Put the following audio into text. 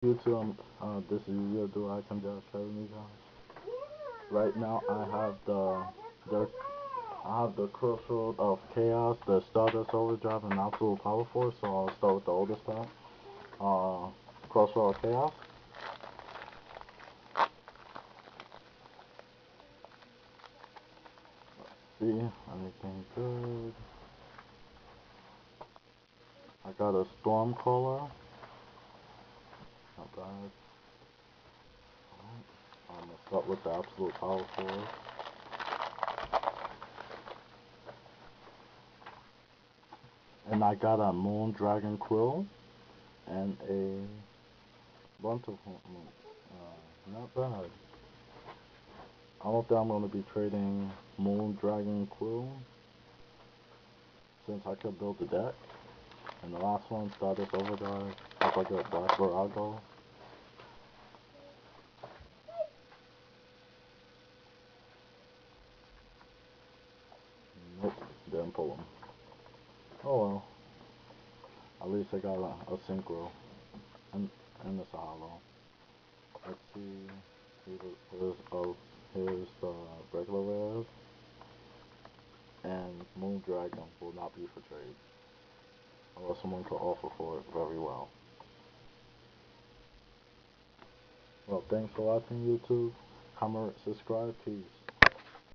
YouTube, this is YugiohDuelAcademJosh. Right now, the I have the Crossroad of Chaos, the Stardust Overdrive, and Absolute Power Force. So I'll start with the oldest one. Crossroad of Chaos. See, anything good? I got a Stormcaller. Not bad. I'm gonna start with the Absolute Power Force. And I got a Moon Dragon Quill and a bunch of not bad. I don't think I'm gonna be trading Moon Dragon Quill since I could build the deck. And the last one, Stardust Overdrive. If I get Blackbird, I'll go. Nope, didn't pull him. Oh well. At least I got a synchro. And it's a hollow. Let's see. Here's the regular rares. And Moon Dragon will not be for trade. Unless someone could offer for it very well. Well, thanks for watching YouTube. Comment, subscribe, peace.